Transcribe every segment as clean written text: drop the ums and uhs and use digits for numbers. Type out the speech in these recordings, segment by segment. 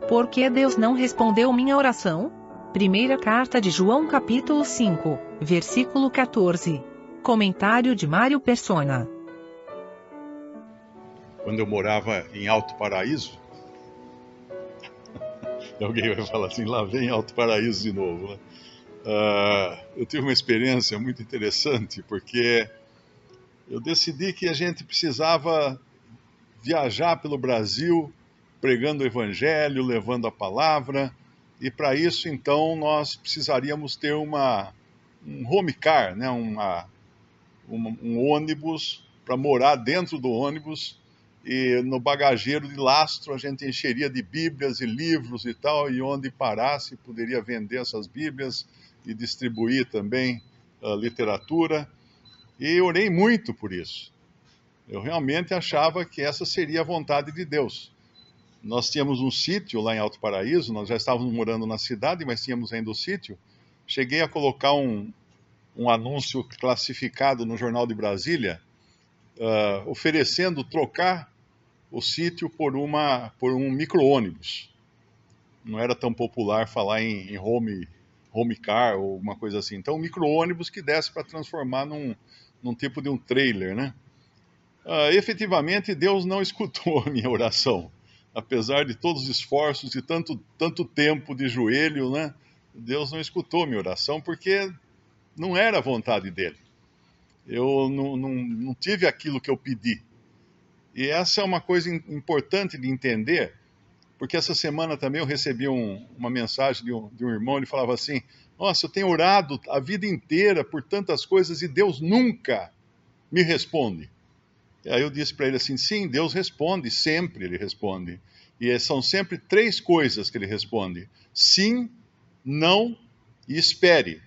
Por que Deus não respondeu minha oração? Primeira carta de João capítulo 5, versículo 14. Comentário de Mário Persona. Quando eu morava em Alto Paraíso, alguém vai falar assim, lá vem Alto Paraíso de novo, né? Eu tive uma experiência muito interessante, porque eu decidi que a gente precisava viajar pelo Brasil, pregando o Evangelho, levando a palavra, e para isso, então, nós precisaríamos ter um home car, né? Um ônibus, para morar dentro do ônibus, e no bagageiro de lastro a gente encheria de Bíblias e livros e tal, e onde parasse poderia vender essas Bíblias e distribuir também literatura, e orei muito por isso. Eu realmente achava que essa seria a vontade de Deus. Nós tínhamos um sítio lá em Alto Paraíso, nós já estávamos morando na cidade, mas tínhamos ainda o sítio. Cheguei a colocar um anúncio classificado no Jornal de Brasília, oferecendo trocar o sítio por um micro-ônibus. Não era tão popular falar em home car ou uma coisa assim. Então, um micro-ônibus que desse para transformar num tipo de um trailer, né? Efetivamente, Deus não escutou a minha oração. Apesar de todos os esforços e tanto tempo de joelho, né? Deus não escutou a minha oração porque não era a vontade dele. Eu não tive aquilo que eu pedi. E essa é uma coisa importante de entender, porque essa semana também eu recebi uma mensagem de um irmão, ele falava assim, nossa, eu tenho orado a vida inteira por tantas coisas e Deus nunca me responde. E aí eu disse para ele assim, sim, Deus responde, sempre ele responde. E são sempre 3 coisas que ele responde. Sim, não e espere.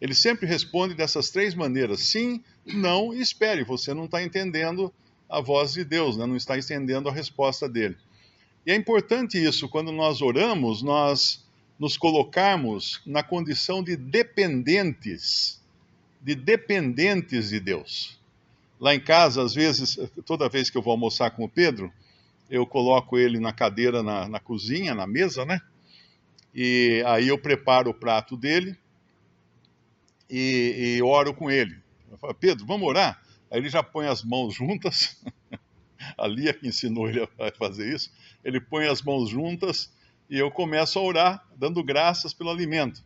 Ele sempre responde dessas 3 maneiras. Sim, não e espere. Você não está entendendo a voz de Deus, né? Não está entendendo a resposta dele. E é importante isso, quando nós oramos, nós nos colocarmos na condição de dependentes de Deus. Lá em casa, às vezes, toda vez que eu vou almoçar com o Pedro, eu coloco ele na cadeira na cozinha, na mesa, né? E aí eu preparo o prato dele e oro com ele. Eu falo, Pedro, vamos orar? Aí ele já põe as mãos juntas, a Lia que ensinou ele a fazer isso, ele põe as mãos juntas e eu começo a orar, dando graças pelo alimento.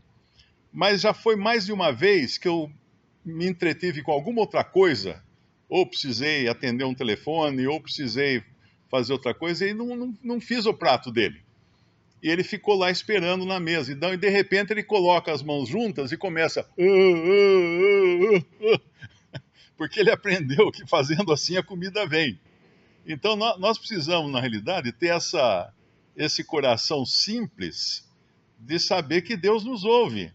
Mas já foi mais de uma vez que eu me entretive com alguma outra coisa, ou precisei atender um telefone, ou precisei fazer outra coisa, e não fiz o prato dele. E ele ficou lá esperando na mesa. E de repente ele coloca as mãos juntas e começa... Porque ele aprendeu que fazendo assim a comida vem. Então nós precisamos, na realidade, ter esse coração simples de saber que Deus nos ouve.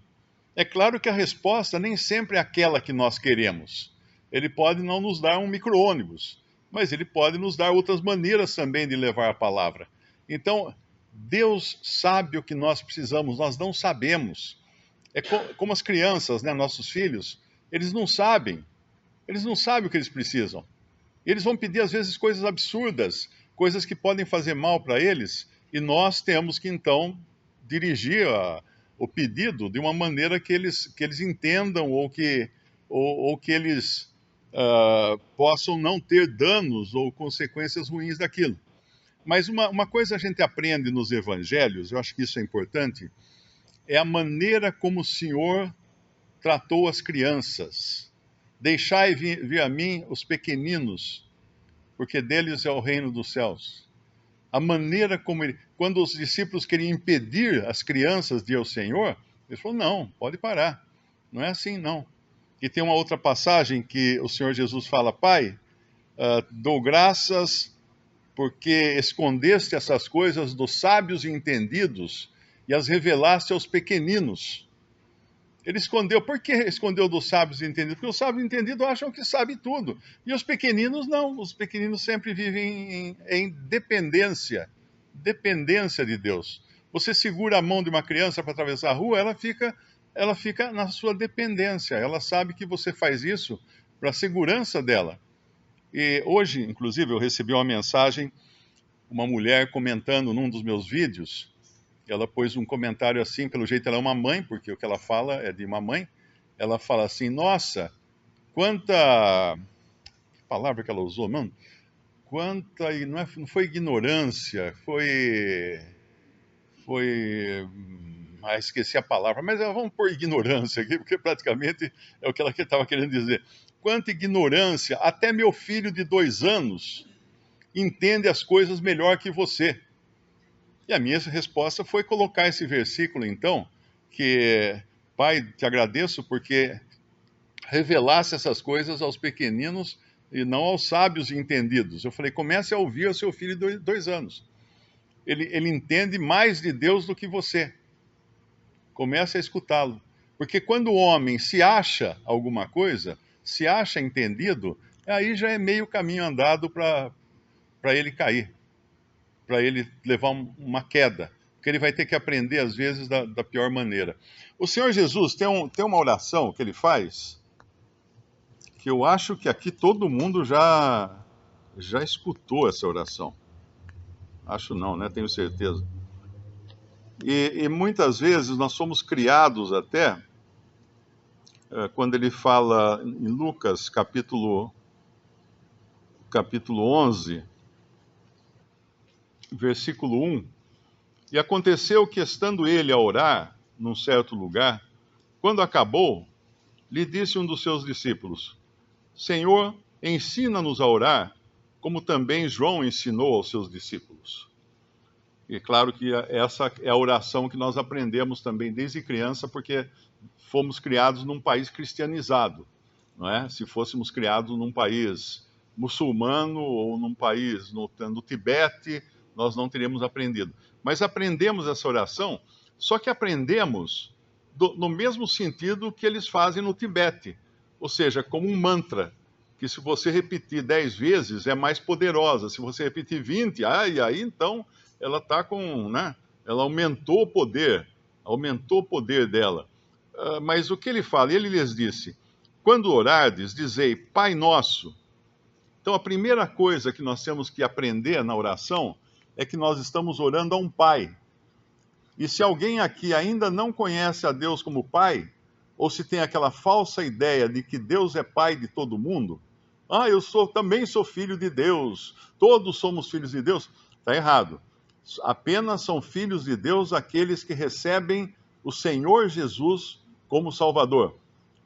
É claro que a resposta nem sempre é aquela que nós queremos. Ele pode não nos dar um micro-ônibus, mas ele pode nos dar outras maneiras também de levar a palavra. Então, Deus sabe o que nós precisamos, nós não sabemos. É como as crianças, né, nossos filhos, eles não sabem o que eles precisam. Eles vão pedir, às vezes, coisas absurdas, coisas que podem fazer mal para eles, e nós temos que, então, dirigir o pedido de uma maneira que eles entendam ou que eles possam não ter danos ou consequências ruins daquilo. Mas uma coisa a gente aprende nos evangelhos, eu acho que isso é importante, é a maneira como o Senhor tratou as crianças. Deixai vir a mim os pequeninos, porque deles é o reino dos céus. A maneira como quando os discípulos queriam impedir as crianças de ir ao Senhor, ele falou, não, pode parar, não é assim não. E tem uma outra passagem que o Senhor Jesus fala, Pai, dou graças porque escondeste essas coisas dos sábios e entendidos e as revelaste aos pequeninos. Ele escondeu. Por que escondeu dos sábios e entendidos? Porque os sábios e entendidos acham que sabem tudo. E os pequeninos não. Os pequeninos sempre vivem em dependência de Deus. Você segura a mão de uma criança para atravessar a rua, ela fica na sua dependência. Ela sabe que você faz isso para a segurança dela. E hoje, inclusive, eu recebi uma mensagem uma mulher comentando num dos meus vídeos. Ela pôs um comentário assim, pelo jeito ela é uma mãe, porque o que ela fala é de uma mãe. Ela fala assim: nossa, quanta. Que palavra que ela usou, mano? Quanta. Não foi ignorância, foi. Foi. Esqueci a palavra, mas vamos pôr ignorância aqui, porque praticamente é o que ela estava querendo dizer. Quanta ignorância, até meu filho de 2 anos entende as coisas melhor que você. E a minha resposta foi colocar esse versículo, então, que, Pai, te agradeço porque revelasse essas coisas aos pequeninos e não aos sábios e entendidos. Eu falei, comece a ouvir o seu filho de 2 anos. Ele entende mais de Deus do que você. Comece a escutá-lo. Porque quando o homem se acha alguma coisa, se acha entendido, aí já é meio caminho andado para ele cair, para ele levar uma queda, porque ele vai ter que aprender, às vezes, da pior maneira. O Senhor Jesus tem uma oração que ele faz, que eu acho que aqui todo mundo já escutou essa oração. Acho não, né? Tenho certeza. E muitas vezes nós somos criados até, quando ele fala em Lucas, capítulo 11, versículo 1, e aconteceu que, estando ele a orar num certo lugar, quando acabou, lhe disse um dos seus discípulos: Senhor, ensina-nos a orar, como também João ensinou aos seus discípulos. E claro que essa é a oração que nós aprendemos também desde criança, porque fomos criados num país cristianizado, não é? Se fôssemos criados num país muçulmano ou num país no Tibete, nós não teríamos aprendido. Mas aprendemos essa oração, só que aprendemos no mesmo sentido que eles fazem no Tibete, ou seja, como um mantra, que se você repetir 10 vezes é mais poderosa, se você repetir 20, aí então ela está com, né? Ela aumentou o poder dela. Mas o que ele fala? Ele lhes disse: quando orardes, dizei, Pai Nosso. Então a primeira coisa que nós temos que aprender na oração é que nós estamos orando a um Pai. E se alguém aqui ainda não conhece a Deus como Pai, ou se tem aquela falsa ideia de que Deus é Pai de todo mundo, também sou filho de Deus, todos somos filhos de Deus, está errado. Apenas são filhos de Deus aqueles que recebem o Senhor Jesus como Salvador.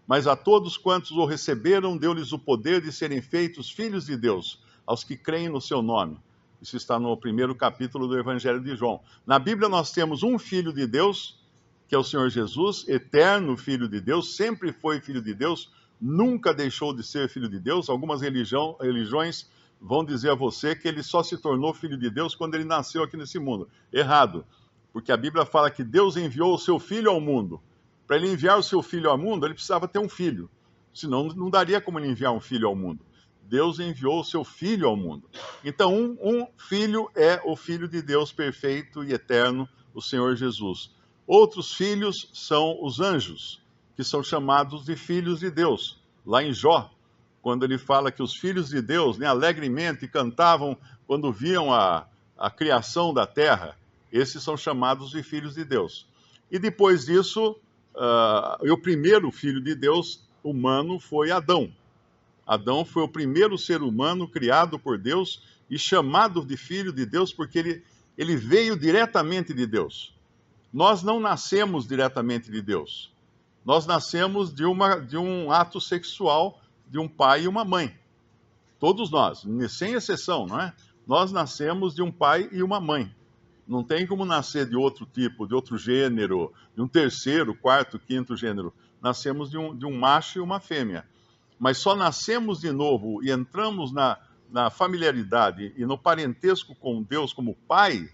Mas a todos quantos o receberam, deu-lhes o poder de serem feitos filhos de Deus, aos que creem no seu nome. Isso está no 1º capítulo do Evangelho de João. Na Bíblia nós temos um Filho de Deus, que é o Senhor Jesus, eterno Filho de Deus, sempre foi Filho de Deus, nunca deixou de ser Filho de Deus. Algumas religiões vão dizer a você que ele só se tornou Filho de Deus quando ele nasceu aqui nesse mundo. Errado, porque a Bíblia fala que Deus enviou o seu Filho ao mundo. Para ele enviar o seu Filho ao mundo, ele precisava ter um filho, senão não daria como ele enviar um filho ao mundo. Deus enviou o seu Filho ao mundo. Então, um filho é o Filho de Deus perfeito e eterno, o Senhor Jesus. Outros filhos são os anjos, que são chamados de filhos de Deus. Lá em Jó, quando ele fala que os filhos de Deus, né, alegremente cantavam quando viam a criação da terra, esses são chamados de filhos de Deus. E depois disso, o primeiro filho de Deus humano foi Adão. Adão foi o primeiro ser humano criado por Deus e chamado de filho de Deus porque ele veio diretamente de Deus. Nós não nascemos diretamente de Deus. Nós nascemos de um ato sexual de um pai e uma mãe. Todos nós, sem exceção, não é? Nós nascemos de um pai e uma mãe. Não tem como nascer de outro tipo, de outro gênero, de um terceiro, quarto, quinto gênero. Nascemos de um macho e uma fêmea. Mas só nascemos de novo e entramos na familiaridade e no parentesco com Deus como Pai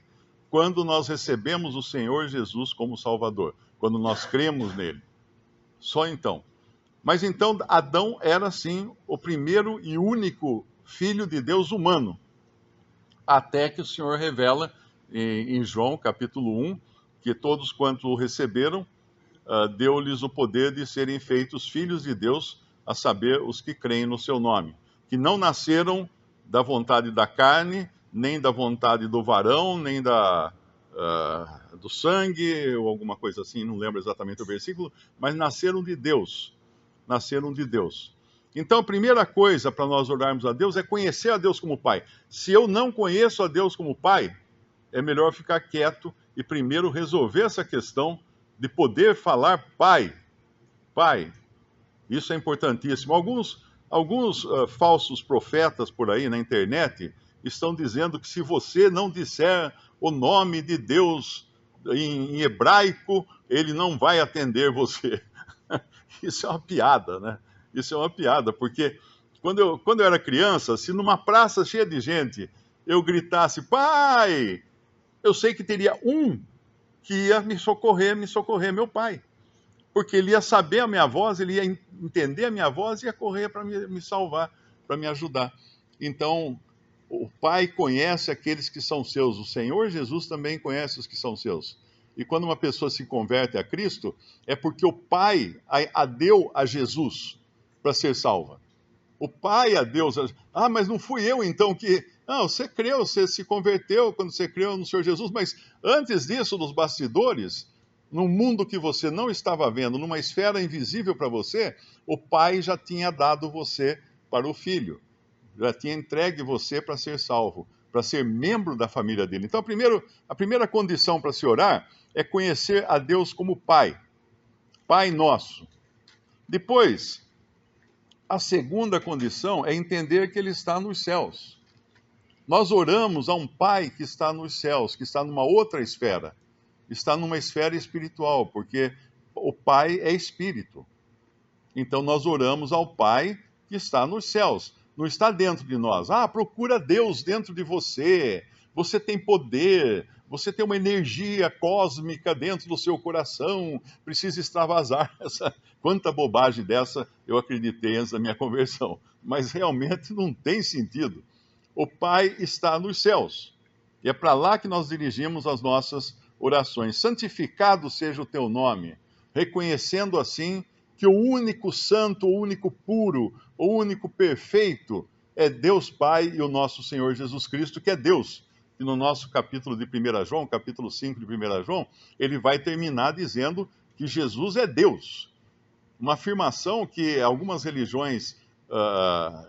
quando nós recebemos o Senhor Jesus como Salvador, quando nós cremos nele. Só então. Mas então Adão era, sim, o primeiro e único filho de Deus humano, até que o Senhor revela em João, capítulo 1, que todos quantos o receberam, deu-lhes o poder de serem feitos filhos de Deus, a saber, os que creem no seu nome, que não nasceram da vontade da carne, nem da vontade do varão, nem do sangue, ou alguma coisa assim, não lembro exatamente o versículo, mas nasceram de Deus. Nasceram de Deus. Então, a primeira coisa para nós orarmos a Deus é conhecer a Deus como Pai. Se eu não conheço a Deus como Pai, é melhor ficar quieto e primeiro resolver essa questão de poder falar Pai. Pai. Isso é importantíssimo. Alguns falsos profetas por aí na internet estão dizendo que se você não disser o nome de Deus em hebraico, ele não vai atender você. Isso é uma piada, né? Isso é uma piada, porque quando eu era criança, se numa praça cheia de gente eu gritasse Pai, eu sei que teria um que ia me socorrer, meu pai. Porque ele ia saber a minha voz, ele ia entender a minha voz e ia correr para me salvar, para me ajudar. Então, o Pai conhece aqueles que são seus, o Senhor Jesus também conhece os que são seus. E quando uma pessoa se converte a Cristo, é porque o Pai a deu a Jesus para ser salva. O Pai a Deus. Ah, mas não fui eu então que. Não, você creu, você se converteu quando você creu no Senhor Jesus, mas antes disso, nos bastidores, num mundo que você não estava vendo, numa esfera invisível para você, o Pai já tinha dado você para o Filho, já tinha entregue você para ser salvo, para ser membro da família dele. Então, a primeira condição para se orar é conhecer a Deus como Pai, Pai nosso. Depois, a segunda condição é entender que Ele está nos céus. Nós oramos a um Pai que está nos céus, que está numa outra esfera, está numa esfera espiritual, porque o Pai é espírito. Então nós oramos ao Pai que está nos céus, não está dentro de nós. Ah, procura Deus dentro de você, você tem poder, você tem uma energia cósmica dentro do seu coração, precisa extravasar. Quanta bobagem dessa eu acreditei antes da minha conversão, mas realmente não tem sentido. O Pai está nos céus, e é para lá que nós dirigimos as nossas orações. Santificado seja o teu nome, reconhecendo assim que o único santo, o único puro, o único perfeito é Deus Pai e o nosso Senhor Jesus Cristo, que é Deus. E no nosso capítulo de 1 João, capítulo 5 de 1 João, ele vai terminar dizendo que Jesus é Deus. Uma afirmação que algumas religiões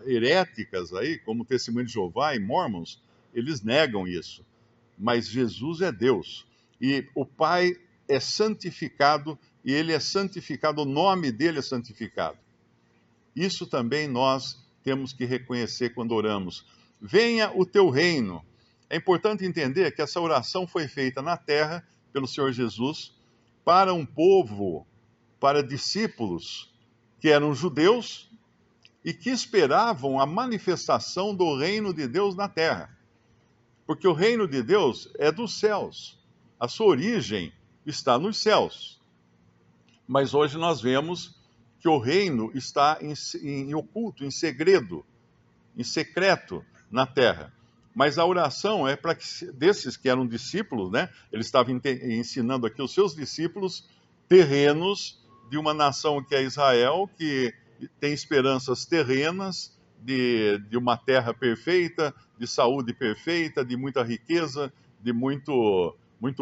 heréticas, aí, como o Testemunho de Jeová e Mormons, eles negam isso. Mas Jesus é Deus. E o Pai é santificado, e ele é santificado, o nome dele é santificado. Isso também nós temos que reconhecer quando oramos. Venha o teu reino. É importante entender que essa oração foi feita na terra pelo Senhor Jesus para um povo, para discípulos que eram judeus e que esperavam a manifestação do reino de Deus na terra. Porque o reino de Deus é dos céus. A sua origem está nos céus. Mas hoje nós vemos que o reino está em oculto, em segredo, em secreto na terra. Mas a oração é para que desses que eram discípulos, né? Ele estava ensinando aqui os seus discípulos terrenos de uma nação que é Israel, que tem esperanças terrenas de uma terra perfeita, de saúde perfeita, de muita riqueza, de muito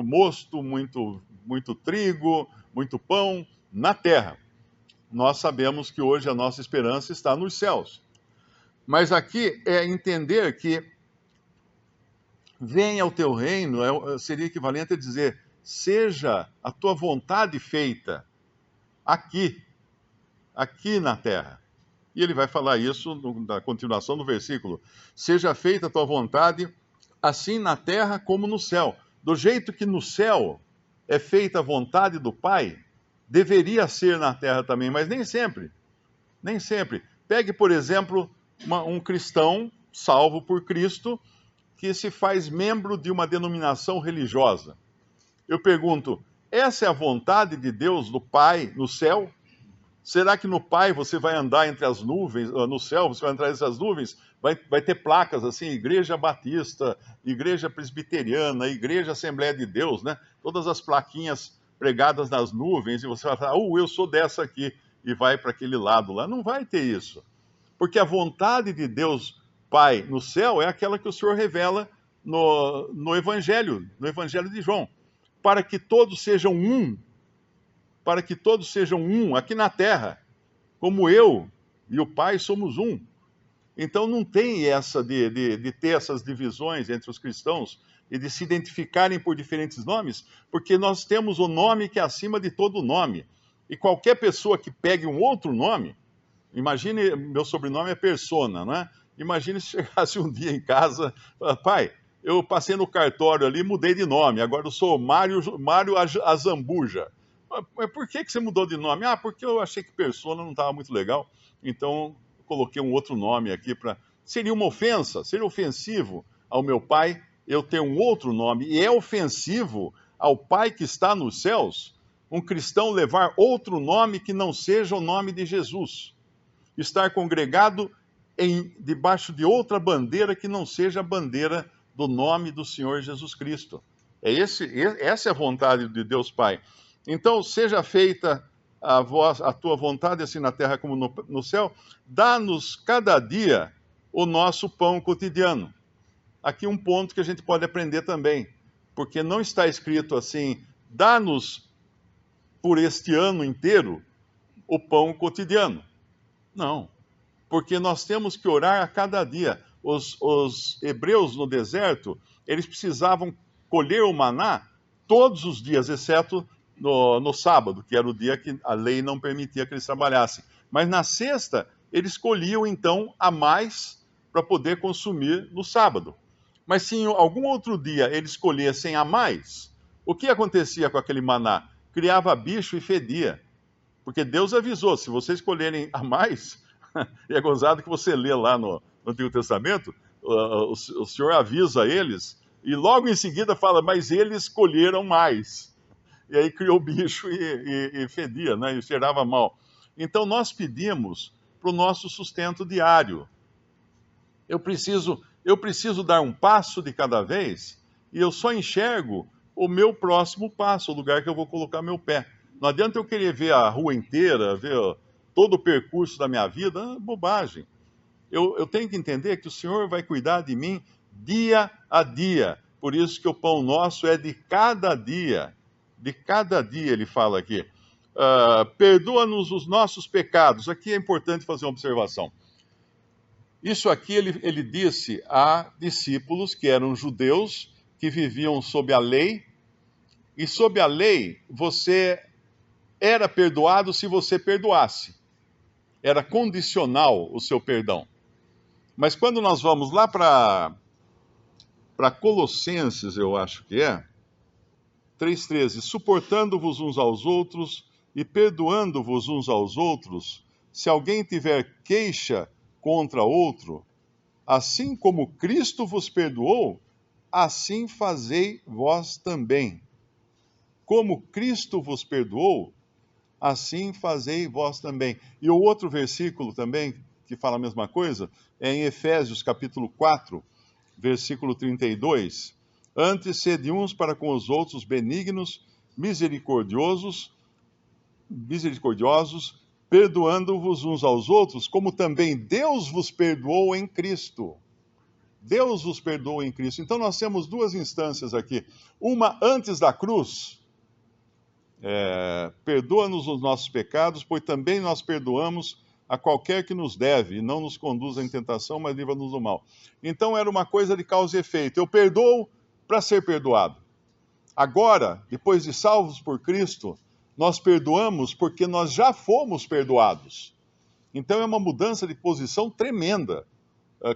mosto, muito trigo, muito pão na terra. Nós sabemos que hoje a nossa esperança está nos céus. Mas aqui é entender que venha o teu reino, seria equivalente a dizer, seja a tua vontade feita aqui na terra. E ele vai falar isso na continuação do versículo. Seja feita a tua vontade, assim na terra como no céu. Do jeito que no céu é feita a vontade do Pai, deveria ser na terra também, mas nem sempre. Nem sempre. Pegue, por exemplo, um cristão salvo por Cristo, que se faz membro de uma denominação religiosa. Eu pergunto, essa é a vontade de Deus, do Pai, no céu? Será que no Pai você vai andar entre as nuvens, no céu você vai entrar entre as nuvens, vai ter placas assim, Igreja Batista, Igreja Presbiteriana, Igreja Assembleia de Deus, né? Todas as plaquinhas pregadas nas nuvens, e você vai falar, eu sou dessa aqui, e vai para aquele lado lá. Não vai ter isso. Porque a vontade de Deus Pai no céu é aquela que o Senhor revela no Evangelho de João, para que todos sejam aqui na terra, como eu e o Pai somos um. Então não tem essa de ter essas divisões entre os cristãos e de se identificarem por diferentes nomes, porque nós temos o nome que é acima de todo nome. E qualquer pessoa que pegue um outro nome, imagine, meu sobrenome é Persona, não é? Imagine se chegasse um dia em casa, pai, eu passei no cartório ali, mudei de nome, agora eu sou Mário Azambuja. Mas por que você mudou de nome? Ah, porque eu achei que Persona não estava muito legal, então coloquei um outro nome aqui para. Seria uma ofensa, seria ofensivo ao meu pai eu ter um outro nome, e é ofensivo ao Pai que está nos céus um cristão levar outro nome que não seja o nome de Jesus, estar congregado debaixo de outra bandeira que não seja a bandeira do nome do Senhor Jesus Cristo. Essa é a vontade de Deus Pai. Então, seja feita a tua vontade, assim na terra como no céu. Dá-nos cada dia o nosso pão cotidiano. Aqui um ponto que a gente pode aprender também, porque não está escrito assim, dá-nos por este ano inteiro o pão cotidiano. Não, porque nós temos que orar a cada dia. Os hebreus no deserto, eles precisavam colher o maná todos os dias, exceto no sábado, que era o dia que a lei não permitia que eles trabalhassem. Mas na sexta, eles colhiam então a mais para poder consumir no sábado. Mas se em algum outro dia eles colhessem a mais, o que acontecia com aquele maná? Criava bicho e fedia. Porque Deus avisou, se vocês colherem a mais, e é gozado que você lê lá no Antigo Testamento, o Senhor avisa eles, e logo em seguida fala, mas eles colheram mais. E aí criou bicho e fedia, né? E cheirava mal. Então nós pedimos para o nosso sustento diário. Eu preciso dar um passo de cada vez, e eu só enxergo o meu próximo passo, o lugar que eu vou colocar meu pé. Não adianta eu querer ver a rua inteira, ver todo o percurso da minha vida, bobagem. Eu tenho que entender que o Senhor vai cuidar de mim dia a dia. Por isso que o pão nosso é de cada dia. De cada dia, ele fala aqui. Perdoa-nos os nossos pecados. Aqui é importante fazer uma observação. Isso aqui ele disse a discípulos que eram judeus, que viviam sob a lei, e sob a lei você era perdoado se você perdoasse. Era condicional o seu perdão. Mas quando nós vamos lá para Colossenses, eu acho que é, 3,13, suportando-vos uns aos outros e perdoando-vos uns aos outros, se alguém tiver queixa contra outro, assim como Cristo vos perdoou, assim fazei vós também. Como Cristo vos perdoou, assim fazei vós também. E o outro versículo também, que fala a mesma coisa, é em Efésios capítulo 4, versículo 32. Antes sede uns para com os outros benignos, misericordiosos, perdoando-vos uns aos outros, como também Deus vos perdoou em Cristo. Deus vos perdoou em Cristo. Então nós temos duas instâncias aqui. Uma antes da cruz, perdoa-nos os nossos pecados, pois também nós perdoamos a qualquer que nos deve, e não nos conduza em tentação, mas livra-nos do mal. Então era uma coisa de causa e efeito. Eu perdoo para ser perdoado. Agora, depois de salvos por Cristo, nós perdoamos porque nós já fomos perdoados. Então é uma mudança de posição tremenda.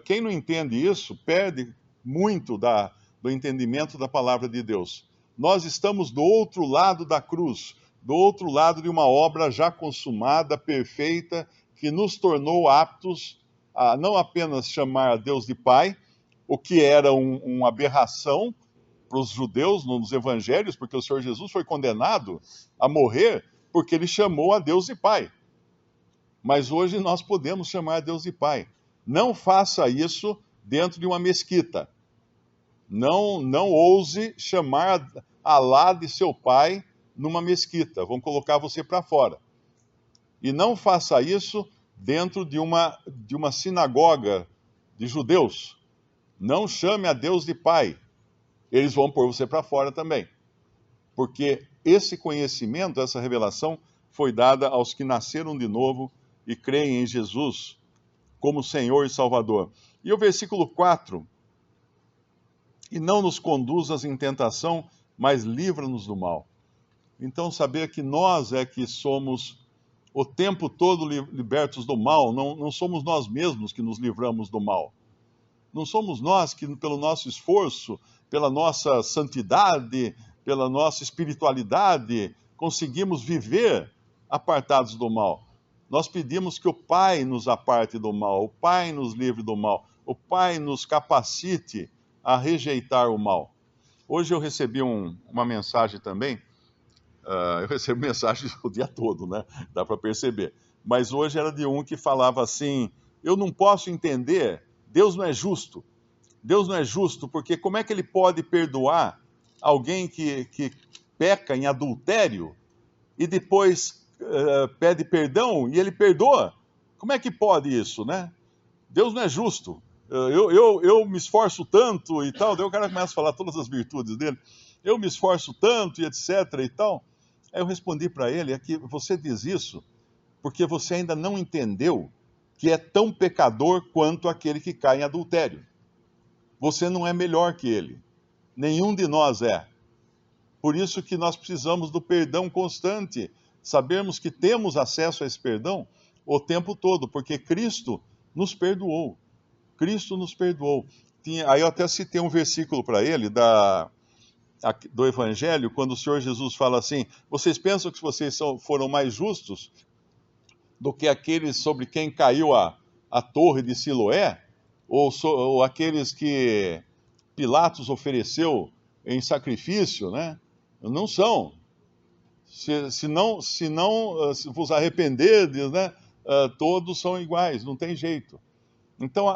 Quem não entende isso, perde muito do entendimento da palavra de Deus. Nós estamos do outro lado da cruz, do outro lado de uma obra já consumada, perfeita, que nos tornou aptos a não apenas chamar a Deus de Pai, o que era uma aberração para os judeus nos evangelhos, porque o Senhor Jesus foi condenado a morrer porque ele chamou a Deus de Pai. Mas hoje nós podemos chamar a Deus de Pai. Não faça isso dentro de uma mesquita. Não ouse chamar Alá de seu pai numa mesquita. Vão colocar você para fora. E não faça isso dentro de uma sinagoga de judeus. Não chame a Deus de pai. Eles vão pôr você para fora também. Porque esse conhecimento, essa revelação, foi dada aos que nasceram de novo e creem em Jesus como Senhor e Salvador. E o versículo 4, e não nos conduzas em tentação, mas livra-nos do mal. Então, saber que nós é que somos o tempo todo libertos do mal, não somos nós mesmos que nos livramos do mal. Não somos nós que, pelo nosso esforço, pela nossa santidade, pela nossa espiritualidade, conseguimos viver apartados do mal. Nós pedimos que o Pai nos aparte do mal, o Pai nos livre do mal, o Pai nos capacite a rejeitar o mal. Hoje eu recebi uma mensagem também. Eu recebo mensagens o dia todo, né? Dá para perceber. Mas hoje era de um que falava assim: eu não posso entender, Deus não é justo. Deus não é justo, porque como é que ele pode perdoar alguém que peca em adultério e depois pede perdão e ele perdoa? Como é que pode isso, né? Deus não é justo. Eu me esforço tanto e tal. Daí o cara começa a falar todas as virtudes dele. Eu me esforço tanto e etc e tal. Aí eu respondi para ele: é que você diz isso porque você ainda não entendeu que é tão pecador quanto aquele que cai em adultério. Você não é melhor que ele. Nenhum de nós é. Por isso que nós precisamos do perdão constante. Sabermos que temos acesso a esse perdão o tempo todo, porque Cristo nos perdoou. Cristo nos perdoou. Aí eu até citei um versículo para ele do Evangelho, quando o Senhor Jesus fala assim: vocês pensam que vocês foram mais justos do que aqueles sobre quem caiu a torre de Siloé? Ou aqueles que Pilatos ofereceu em sacrifício, né? Não são. Se não vos arrependerdes, né? Todos são iguais, não tem jeito. Então,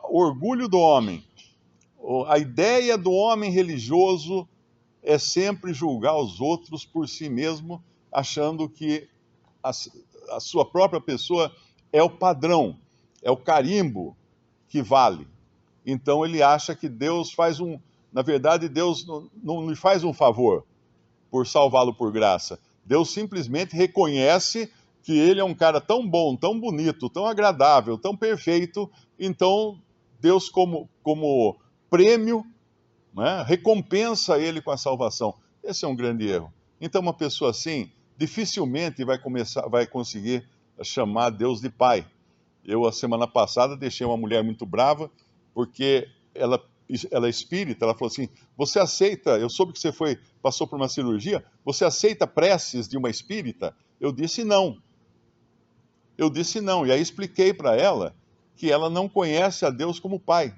o orgulho do homem, a ideia do homem religioso é sempre julgar os outros por si mesmo, achando que a sua própria pessoa é o padrão, é o carimbo que vale. Então ele acha que Deus na verdade, Deus não lhe faz um favor por salvá-lo por graça. Deus simplesmente reconhece que ele é um cara tão bom, tão bonito, tão agradável, tão perfeito. Então Deus, como prêmio, né, recompensa ele com a salvação. Esse é um grande erro. Então uma pessoa assim dificilmente vai conseguir chamar Deus de pai. Eu, a semana passada, deixei uma mulher muito brava, porque ela é espírita. Ela falou assim: você aceita, eu soube que você passou por uma cirurgia, você aceita preces de uma espírita? Eu disse não. E aí expliquei para ela que ela não conhece a Deus como pai.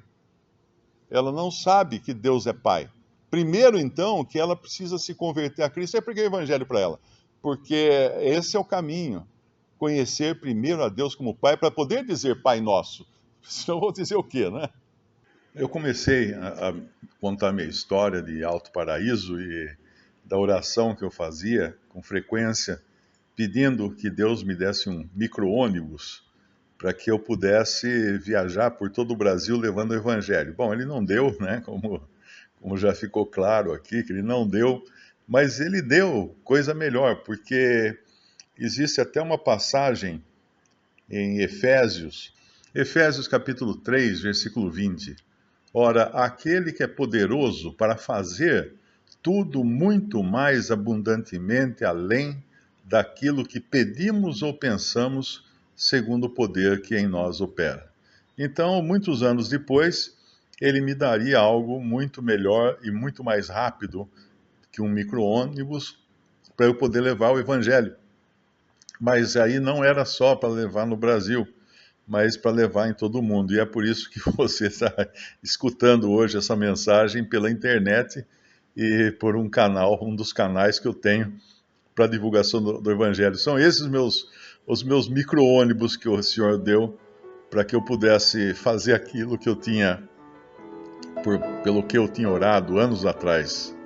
Ela não sabe que Deus é pai. Primeiro, então, que ela precisa se converter a Cristo. Eu preguei o evangelho para ela, porque esse é o caminho. Conhecer primeiro a Deus como pai, para poder dizer Pai Nosso. Senão eu vou dizer o quê, né? Eu comecei a contar minha história de Alto Paraíso e da oração que eu fazia com frequência, pedindo que Deus me desse um micro-ônibus para que eu pudesse viajar por todo o Brasil levando o Evangelho. Bom, ele não deu, né? Como já ficou claro aqui, que ele não deu, mas ele deu coisa melhor, porque existe até uma passagem em Efésios capítulo 3, versículo 20. Ora, aquele que é poderoso para fazer tudo muito mais abundantemente além daquilo que pedimos ou pensamos, segundo o poder que em nós opera. Então, muitos anos depois, ele me daria algo muito melhor e muito mais rápido que um micro-ônibus para eu poder levar o Evangelho. Mas aí não era só para levar no Brasil, mas para levar em todo o mundo. E é por isso que você está escutando hoje essa mensagem pela internet e por um dos canais que eu tenho para divulgação do Evangelho. São esses os meus micro-ônibus que o Senhor deu para que eu pudesse fazer aquilo que eu tinha, pelo que eu tinha orado anos atrás.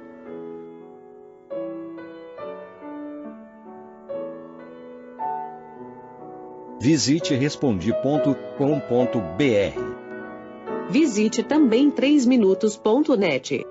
Visite Respondi.com.br. Visite também 3minutos.net.